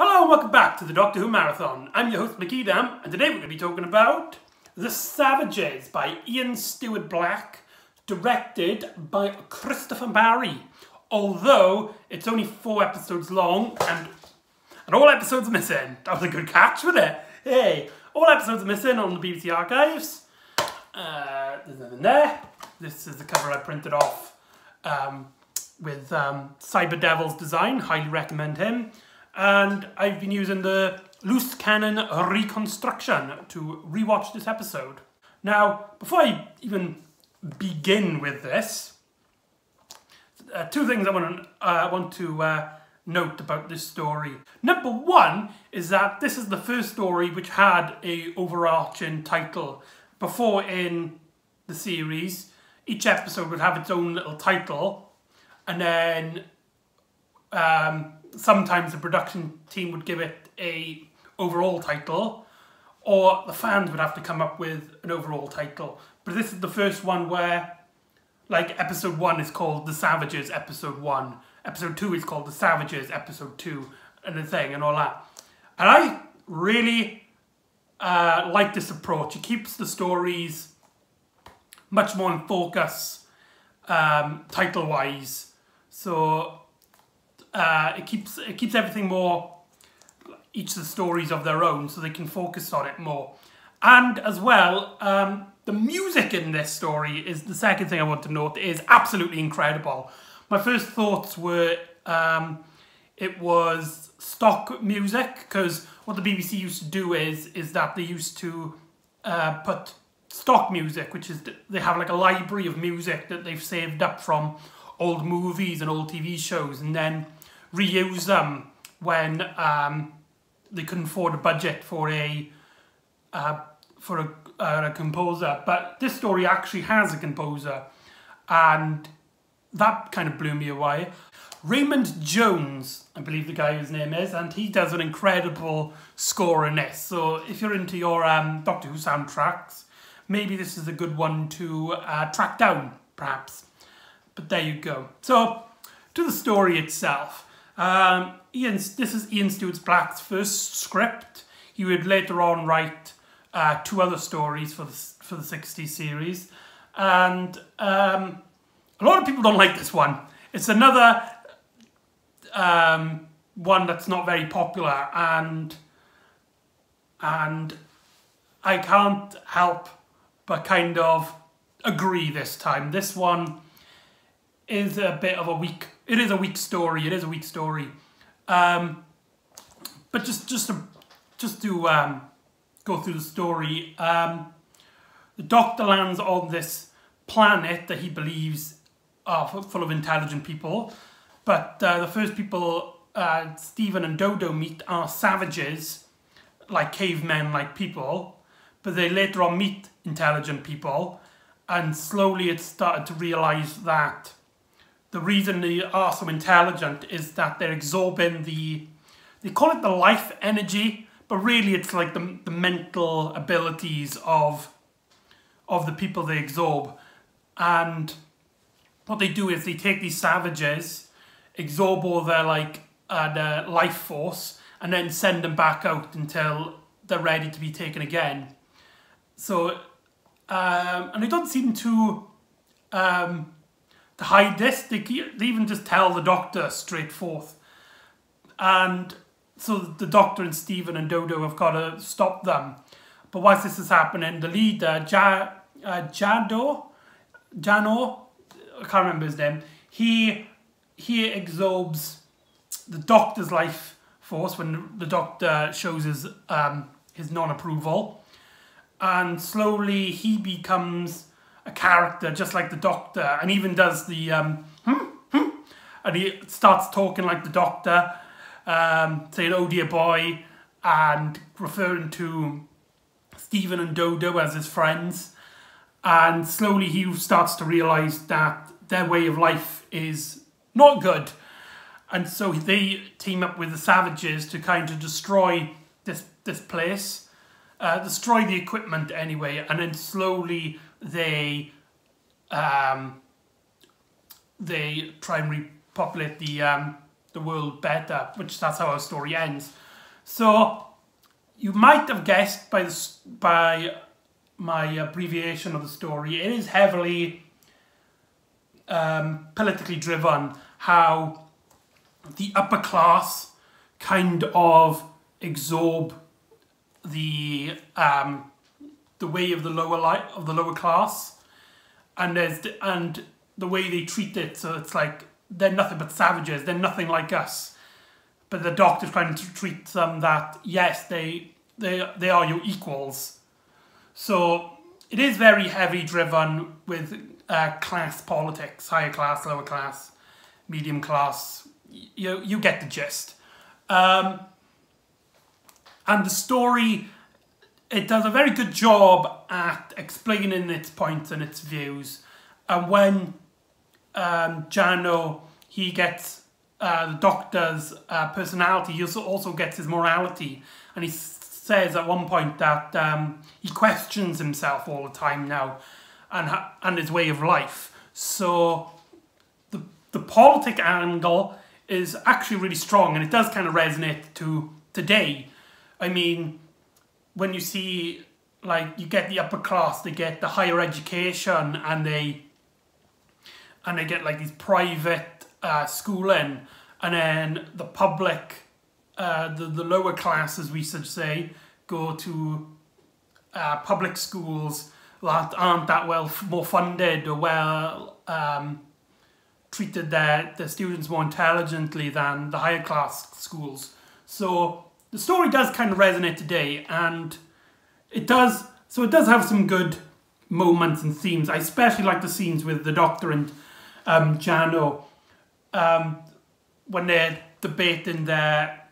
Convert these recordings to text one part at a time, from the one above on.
Hello and welcome back to the Doctor Who Marathon. I'm your host McEdam, and today we're going to be talking about The Savages by Ian Stewart Black, directed by Christopher Barry. Although it's only 4 episodes long and all episodes missing. That was a good catch, wasn't it? Hey, all episodes missing on the BBC archives. There's nothing there. This is the cover I printed off with Cyber Devil's design. Highly recommend him. And I've been using the loose cannon reconstruction to rewatch this episode. Now, before I even begin with this, 2 things I want to note about this story. Number 1 is that this is the first story which had a overarching title. Before in the series, each episode would have its own little title, and then sometimes the production team would give it a overall title, or the fans would have to come up with an overall title. But this is the first one where, like, episode 1 is called The Savages episode 1, episode 2 is called The Savages episode 2, and the thing and all that. And I really like this approach. It keeps the stories much more in focus title-wise. So it keeps everything more, each of the stories of their own, so they can focus on it more. And as well, the music in this story is the second thing I want to note, is absolutely incredible. My first thoughts were it was stock music, because what the BBC used to do is that they used to put stock music, which is, they have like a library of music that they've saved up from old movies and old TV shows, and then reuse them when they couldn't afford a budget for a composer. But this story actually has a composer, and that kind of blew me away. Raymond Jones, I believe the guy whose name is, and he does an incredible score in this. So if you're into your Doctor Who soundtracks, maybe this is a good one to track down, perhaps. But there you go. So, to the story itself. This is Ian Stewart Black's first script. He would later on write 2 other stories for the 60s series. And a lot of people don't like this one. It's another one that's not very popular, and I can't help but kind of agree this time. This one is a bit of a weak story. It is a weak story. But just to go through the story, the Doctor lands on this planet that he believes are full of intelligent people. But the first people Stephen and Dodo meet are savages, like cavemen, like people. But they later on meet intelligent people, and slowly it's started to realise that the reason they are so intelligent is that they're absorbing they call it the life energy, but really it's like the mental abilities of the people they absorb. And what they do is they take these savages, absorb all their their life force, and then send them back out until they're ready to be taken again. So, and they don't seem to hide this. They even just tell the Doctor straight forth. And so the Doctor and Stephen and Dodo have got to stop them. But whilst this is happening, the leader, Jano, I can't remember his name, he absorbs the Doctor's life force when the Doctor shows his non-approval. And slowly he becomes a character just like the Doctor, and even does the and he starts talking like the Doctor, saying "oh dear boy," and referring to Stephen and Dodo as his friends. And slowly he starts to realise that their way of life is not good, and so they team up with the savages to kind of destroy this place, destroy the equipment anyway, and then slowly they try and repopulate the world better, which that's how our story ends. So you might have guessed by my abbreviation of the story, it is heavily politically driven, how the upper class kind of absorb the way of the lower class, and the way they treat it. So it's like they're nothing but savages. They're nothing like us. But the Doctor's trying to treat them that yes, they are your equals. So it is very heavy driven with class politics, higher class, lower class, medium class. You get the gist. And the story, it does a very good job at explaining its points and its views. And when Jano, he gets the Doctor's personality, he also gets his morality. And he says at one point that he questions himself all the time now and his way of life. So the politic angle is actually really strong, and it does kind of resonate to today. I mean, when you see, like, you get the upper class, they get the higher education, and they get like these private schooling, and then the public, the lower class, as we should say, go to public schools that aren't that well more funded or well treated the students more intelligently than the higher class schools. So the story does kind of resonate today, and it does have some good moments and themes. I especially like the scenes with the Doctor and Jano when they're debating their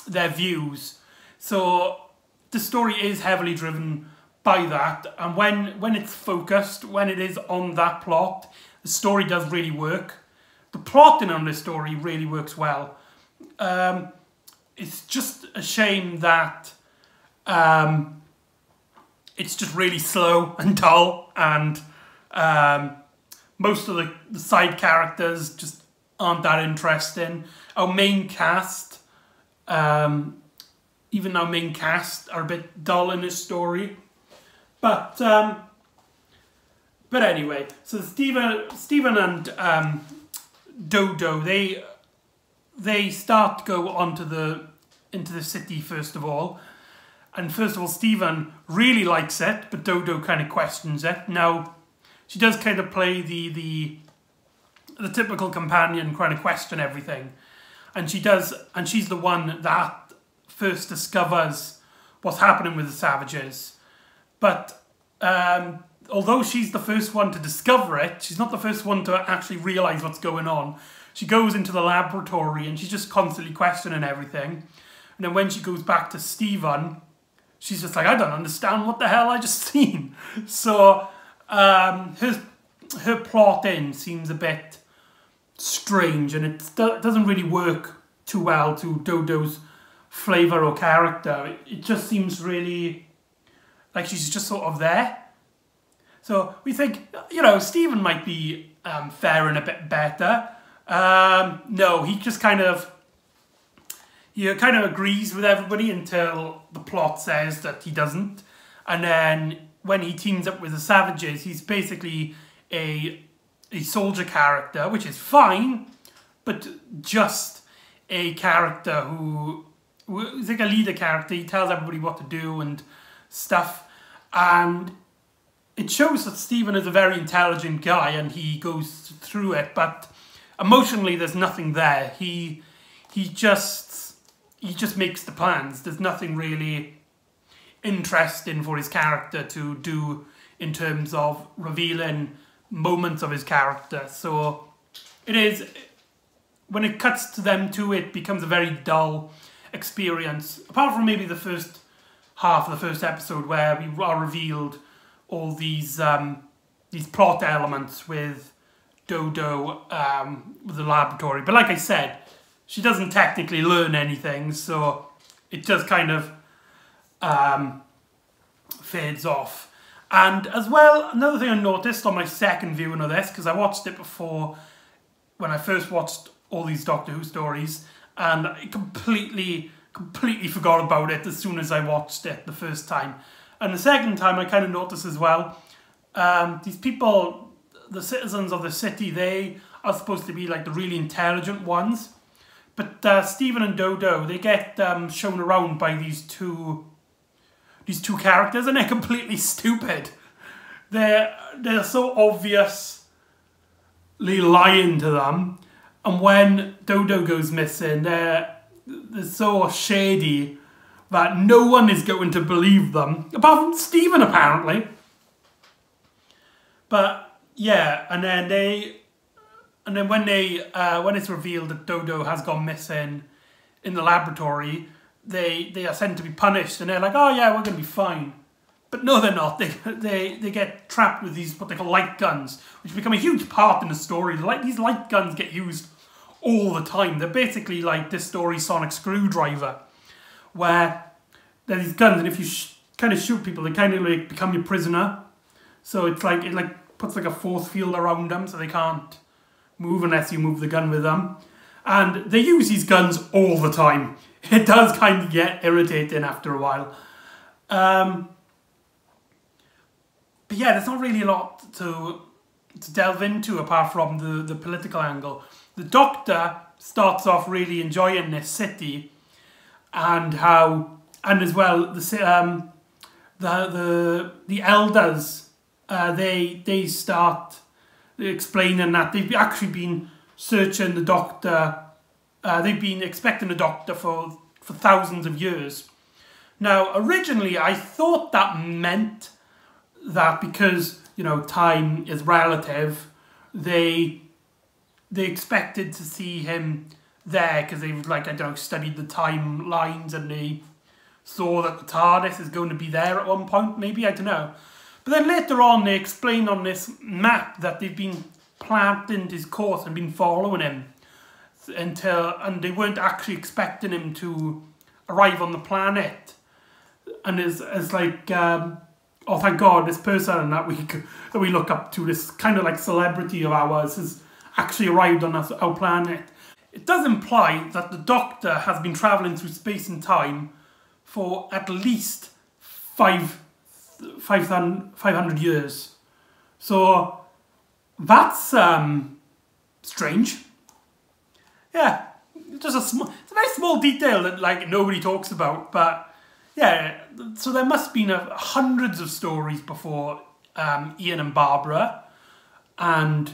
views. So the story is heavily driven by that, and when it's focused, when it is on that plot, the story does really work. The plotting on this story really works well. It's just a shame that it's just really slow and dull, and most of the side characters just aren't that interesting. Our main cast, even our main cast, are a bit dull in this story. But anyway, so Stephen and Dodo, they start to go into the city first of all. And first of all, Stephen really likes it, but Dodo kind of questions it. Now, she does kind of play the typical companion, kind of question everything. And she's the one that first discovers what's happening with the savages. But although she's the first one to discover it, she's not the first one to actually realise what's going on. She goes into the laboratory and she's just constantly questioning everything. And then when she goes back to Stephen, she's just like, I don't understand what the hell I just seen. So her plot in seems a bit strange, and it doesn't really work too well to Dodo's flavour or character. It just seems really like she's just sort of there. So we think, Stephen might be faring a bit better. No, he just kind of agrees with everybody until the plot says that he doesn't. And then when he teams up with the savages, he's basically a soldier character, which is fine, but just a character who is like a leader character. He tells everybody what to do and stuff. And it shows that Stephen is a very intelligent guy and he goes through it, but emotionally there's nothing there. He just makes the plans. There's nothing really interesting for his character to do in terms of revealing moments of his character. So it is, when it cuts to them two, it becomes a very dull experience, apart from maybe the first half of the first episode where we are revealed all these plot elements with Dodo with the laboratory. But like I said, she doesn't technically learn anything, so it just kind of fades off. And as well, another thing I noticed on my second viewing of this, because I watched it before when I first watched all these Doctor Who stories, and it completely completely forgot about it as soon as I watched it the first time. And the second time I kind of noticed as well, these people, the citizens of the city, they are supposed to be like the really intelligent ones. But Stephen and Dodo, they get shown around by these two characters, and they're completely stupid. They're so obviously lying to them, and when Dodo goes missing, they're so shady that no one is going to believe them, apart from Stephen apparently. But yeah, and then when it's revealed that Dodo has gone missing in the laboratory, they are sent to be punished, and they're like, oh yeah, we're going to be fine. But no, they're not. They get trapped with these, what they call light guns, which become a huge part in the story. These light guns get used all the time. They're basically like this story's sonic screwdriver, where there are these guns, and if you kind of shoot people, they kind of like become your prisoner. So it's like, it puts like a force field around them, so they can't move unless you move the gun with them. And they use these guns all the time. It does kind of get irritating after a while. But yeah, there's not really a lot to delve into apart from the political angle. The Doctor starts off really enjoying this city, and as well the elders, they start explaining that they've actually been searching the Doctor. They've been expecting the Doctor for thousands of years. Now, originally, I thought that meant that because, you know, time is relative, they expected to see him there because they've, like, I don't know, studied the timelines, and they saw that the TARDIS is going to be there at one point, maybe, I don't know. But then later on, they explain on this map that they've been planting his course and been following him and they weren't actually expecting him to arrive on the planet. And it's like, oh, thank God, this person that we look up to, this kind of like celebrity of ours, has actually arrived on our planet. It does imply that the Doctor has been travelling through space and time for at least 500 years. So that's strange. Yeah, it's a very small detail that like nobody talks about, but yeah, so there must have been hundreds of stories before Ian and Barbara, and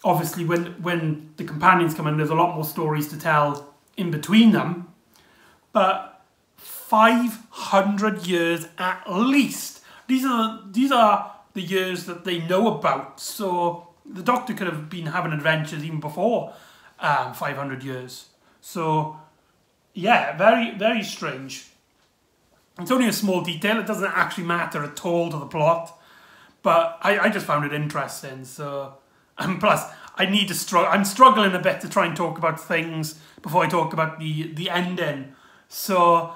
obviously when the companions come in, there's a lot more stories to tell in between them, but 500 years at least. These are the years that they know about, so the Doctor could have been having adventures even before 500 years. So yeah, very, very strange. It's only a small detail, it doesn't actually matter at all to the plot, but I just found it interesting. So, and plus I'm struggling a bit to try and talk about things before I talk about the ending. So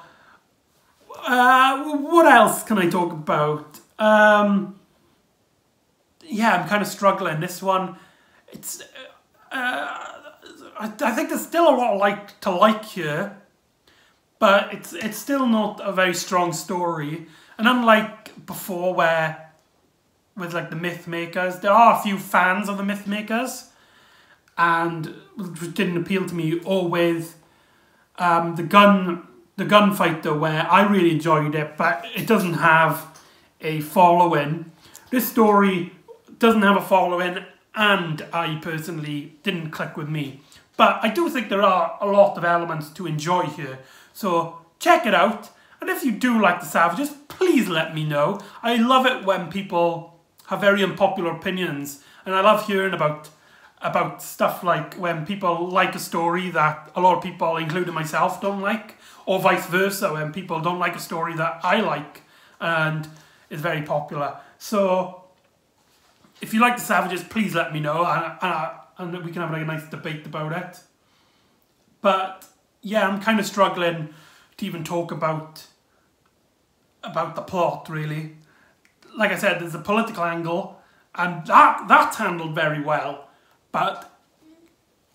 what else can I talk about? Yeah, I'm kind of struggling. This one, it's I think there's still a lot to like here, but it's still not a very strong story. And unlike before, where with like the myth makers, there are a few fans of the myth makers, and which didn't appeal to me. Or with the gunfighter, where I really enjoyed it, but it doesn't have a following. This story doesn't have a following, and I personally didn't click with me. But I do think there are a lot of elements to enjoy here. So check it out. And if you do like The Savages, please let me know. I love it when people have very unpopular opinions. And I love hearing about stuff like when people like a story that a lot of people, including myself, don't like. Or vice versa, when people don't like a story that I like and is very popular. So if you like The Savages, please let me know. And we can have like a nice debate about it. But yeah, I'm kind of struggling to even talk about the plot, really. Like I said, there's a political angle, and that's handled very well. But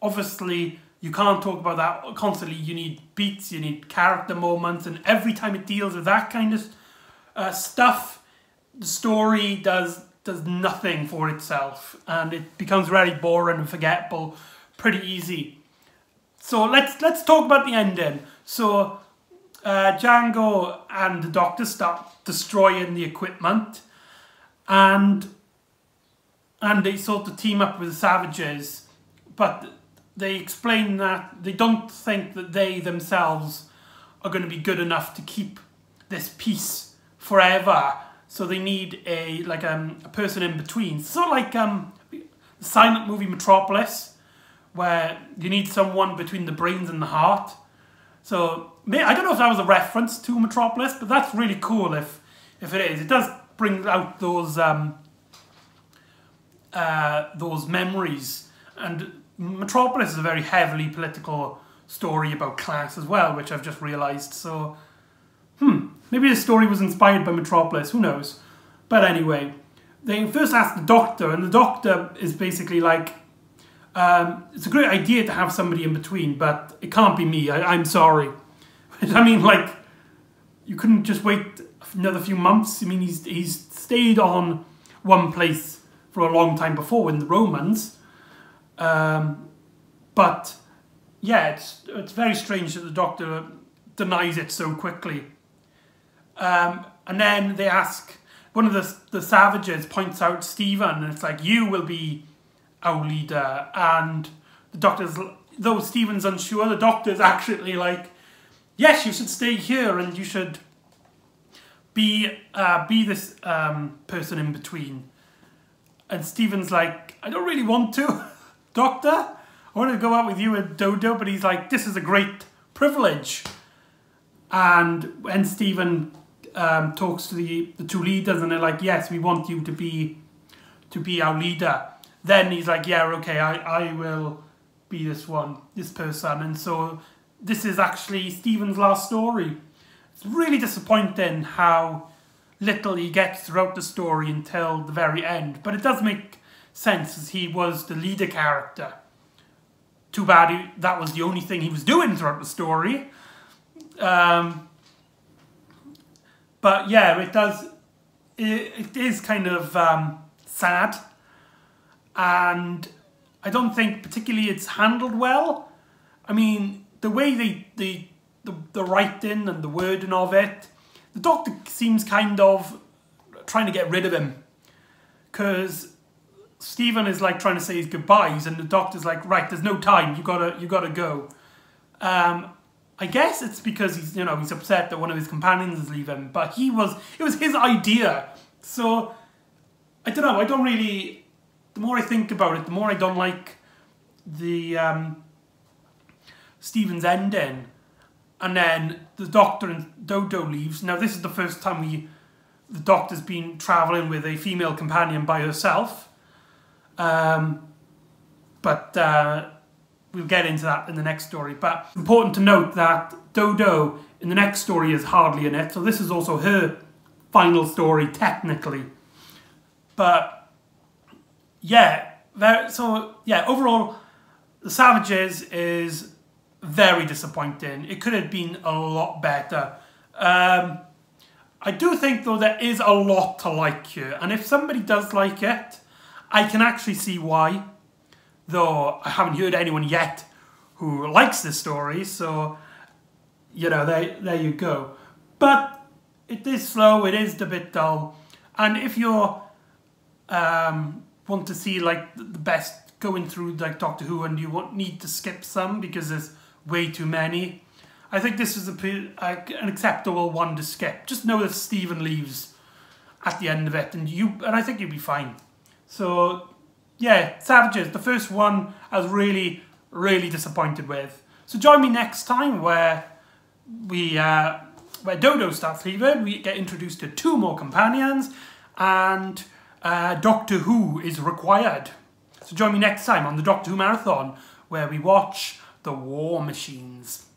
obviously, You can't talk about that constantly. You need beats, you need character moments, and every time it deals with that kind of stuff, the story does nothing for itself, and it becomes very boring and forgettable pretty easy. So let's talk about the ending. So Django and the Doctor start destroying the equipment, and they sort of team up with the savages, but they explain that they don't think that they themselves are going to be good enough to keep this peace forever. So they need a person in between. Sort of like the silent movie Metropolis, where you need someone between the brains and the heart. So I don't know if that was a reference to Metropolis, but that's really cool if it is. It does bring out those memories. And Metropolis is a very heavily political story about class as well, which I've just realised. So, maybe this story was inspired by Metropolis, who knows? But anyway, they first ask the Doctor, and the Doctor is basically like, it's a great idea to have somebody in between, but it can't be me, I'm sorry. I mean, like, you couldn't just wait another few months? I mean, he's stayed on one place for a long time before in the Romans. But yeah, it's very strange that the Doctor denies it so quickly. And then they ask, one of the savages points out Stephen, and it's like, you will be our leader. And the Doctor's, though Stephen's unsure, the Doctor's actually like, yes, you should stay here and you should be this person in between. And Stephen's like, I don't really want to, Doctor. I want to go out with you and Dodo, but he's like, this is a great privilege. And when Stephen talks to the two leaders, and they're like, yes, we want you to be our leader, then he's like, yeah, okay, I will be this person. And so this is actually Stephen's last story. It's really disappointing how little he gets throughout the story until the very end, but it does make sense as he was the leader character. Too bad that was the only thing he was doing throughout the story. But yeah, it is kind of sad, and I don't think particularly it's handled well. I mean, the way the writing and the wording of it, the Doctor seems kind of trying to get rid of him, because Stephen is like trying to say his goodbyes, and the Doctor's like, right, there's no time, you gotta go. I guess it's because he's upset that one of his companions is leaving, but it was his idea. So I don't know. The more I think about it, the more I don't like the Stephen's ending. And then the Doctor and Dodo leaves. Now this is the first time the Doctor's been travelling with a female companion by herself. But we'll get into that in the next story. But it's important to note that Dodo in the next story is hardly in it. So this is also her final story, technically. But yeah, overall, The Savages is very disappointing. It could have been a lot better. I do think, though, there is a lot to like here. And if somebody does like it, I can actually see why. Though I haven't heard anyone yet who likes this story. So, there you go. But it is slow. It is a bit dull. And if you want to see, like, the best going through, like, Doctor Who, and you need to skip some because there's way too many, I think this is an acceptable one to skip. Just know that Stephen leaves at the end of it, and I think you'll be fine. So yeah, Savages, the first one I was really, really disappointed with. So join me next time where Dodo starts leaving. We get introduced to 2 more companions, and Doctor Who is required. So join me next time on the Doctor Who Marathon, where we watch The War Machines.